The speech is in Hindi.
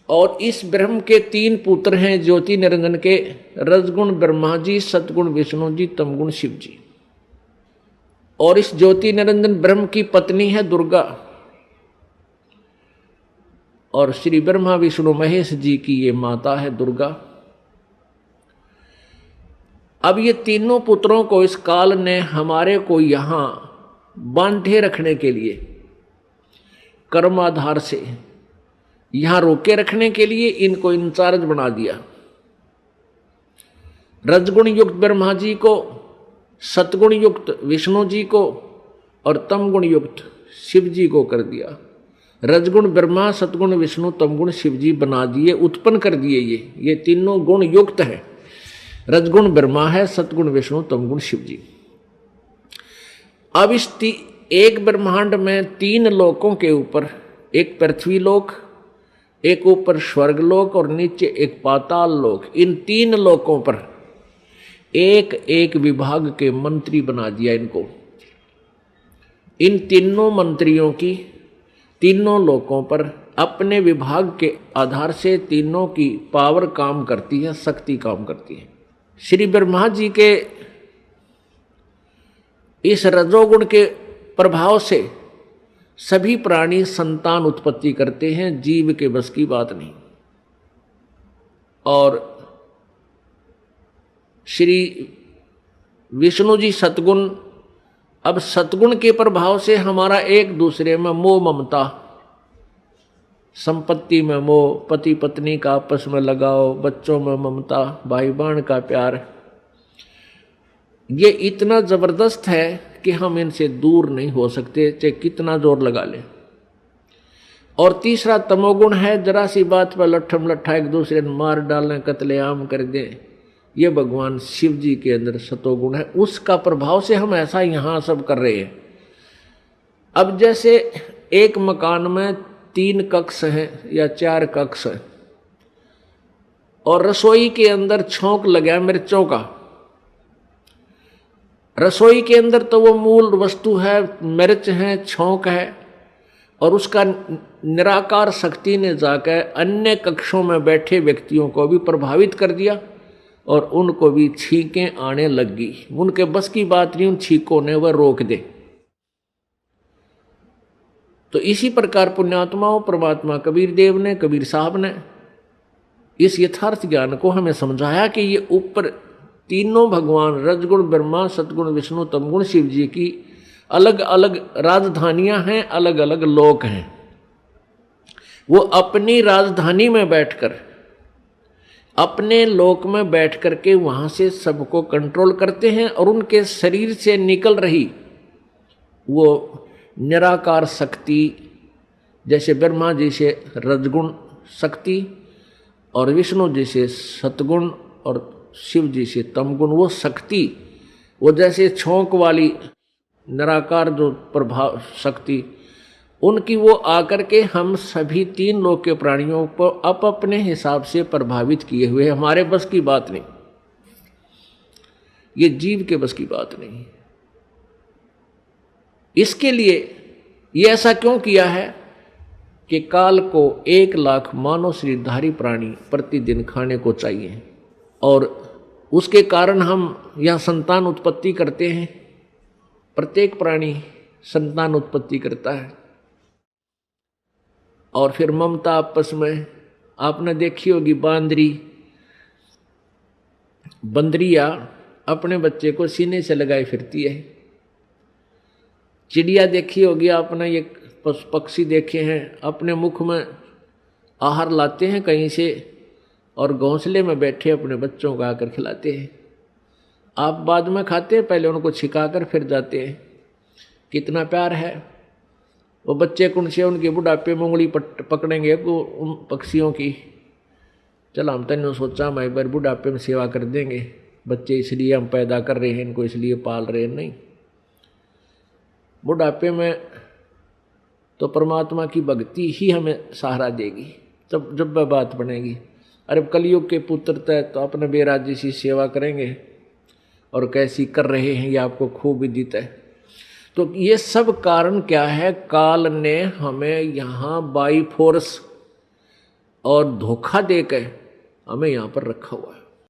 और इस ब्रह्म के तीन पुत्र हैं ज्योति निरंजन के, रजगुण ब्रह्मा जी, सतगुण विष्णु जी, तमगुण शिव जी। और इस ज्योति निरंजन ब्रह्म की पत्नी है दुर्गा, और श्री ब्रह्मा विष्णु महेश जी की ये माता है दुर्गा। अब ये तीनों पुत्रों को इस काल ने हमारे को यहां बांधे रखने के लिए, कर्म आधार से यहां रोके रखने के लिए इनको इंचार्ज बना दिया। रजगुण युक्त ब्रह्मा जी को, सतगुण युक्त विष्णु जी को और तमगुण युक्त शिव जी को कर दिया। रजगुण ब्रह्मा, सतगुण विष्णु, तमगुण शिव जी बना दिए, उत्पन्न कर दिए। ये तीनों गुण युक्त है। रजगुण ब्रह्मा है, सतगुण विष्णु, तमगुण शिव जी। अब इस एक ब्रह्मांड में तीन लोकों के ऊपर, एक पृथ्वी लोक, एक ऊपर स्वर्ग लोक और नीचे एक पाताल लोक, इन तीन लोकों पर एक एक विभाग के मंत्री बना दिया इनको। इन तीनों मंत्रियों की तीनों लोकों पर अपने विभाग के आधार से तीनों की पावर काम करती है, शक्ति काम करती है। श्री ब्रह्मा जी के इस रजोगुण के प्रभाव से सभी प्राणी संतान उत्पत्ति करते हैं, जीव के बस की बात नहीं। और श्री विष्णु जी सतगुण, अब सतगुण के प्रभाव से हमारा एक दूसरे में मोह ममता, संपत्ति में मोह, पति पत्नी का आपस में लगाव, बच्चों में ममता, भाई बहन का प्यार, ये इतना जबरदस्त है कि हम इनसे दूर नहीं हो सकते, चाहे कितना जोर लगा ले। और तीसरा तमोगुण है, जरा सी बात पर लट्ठम लट्ठा एक दूसरे ने मार डालें, कत्लेआम कर दें, ये भगवान शिव जी के अंदर सतोगुण है। उसका प्रभाव से हम ऐसा यहाँ सब कर रहे हैं। अब जैसे एक मकान में 3 कक्ष हैं या 4 कक्ष हैं, और रसोई के अंदर छौंक लगा मिर्चों का। रसोई के अंदर तो वो मूल वस्तु है, मिर्च है, छौंक है, और उसका निराकार शक्ति ने जाकर अन्य कक्षों में बैठे व्यक्तियों को भी प्रभावित कर दिया और उनको भी छींकें आने लग गई। उनके बस की बात नहीं उन छींकों ने वह रोक दे। तो इसी प्रकार पुण्यात्माओं, परमात्मा कबीर देव ने, कबीर साहब ने इस यथार्थ ज्ञान को हमें समझाया कि ये ऊपर तीनों भगवान रजगुण ब्रह्मा, सतगुण विष्णु, तमगुण शिव जी की अलग अलग राजधानियां हैं, अलग अलग लोक हैं। वो अपनी राजधानी में बैठकर, अपने लोक में बैठ करके वहां से सबको कंट्रोल करते हैं, और उनके शरीर से निकल रही वो निराकार शक्ति, जैसे ब्रह्मा जी से रजगुण शक्ति और विष्णु जी से सतगुण और शिव जी से तमगुण, वो शक्ति, वो जैसे छौंक वाली निराकार जो प्रभाव शक्ति, उनकी वो आकर के हम सभी 3 लोक के प्राणियों को अपने हिसाब से प्रभावित किए हुए। हमारे बस की बात नहीं, ये जीव के बस की बात नहीं। इसके लिए ये ऐसा क्यों किया है कि काल को 1 लाख मानव शरीरधारी प्राणी प्रतिदिन खाने को चाहिए, और उसके कारण हम यह संतान उत्पत्ति करते हैं। प्रत्येक प्राणी संतान उत्पत्ति करता है, और फिर ममता आपस में, आपने देखी होगी बंदरिया अपने बच्चे को सीने से लगाए फिरती है। चिड़िया देखी होगी आपने, ये पक्षी देखे हैं, अपने मुख में आहार लाते हैं कहीं से और घोंसले में बैठे अपने बच्चों को आकर खिलाते हैं। आप बाद में खाते हैं, पहले उनको छिकाकर फिर जाते हैं। कितना प्यार है। वो बच्चे कौन से उनके बुढ़ापे में उंगली पकड़ेंगे उन पक्षियों की। चल हम तो सोचा मैं एक बार बुढ़ापे में सेवा कर देंगे, बच्चे इसलिए हम पैदा कर रहे हैं, इनको इसलिए पाल रहे हैं, नहीं। बुढ़ापे में तो परमात्मा की भक्ति ही हमें सहारा देगी, तब जब वह बात बनेगी। अरे कलयुग के पुत्र तय तो अपने बेराजी सी सेवा करेंगे, और कैसी कर रहे हैं ये आपको खूब विदित है। तो ये सब कारण क्या है? काल ने हमें यहाँ बाई फोर्स और धोखा दे के हमें यहाँ पर रखा हुआ है।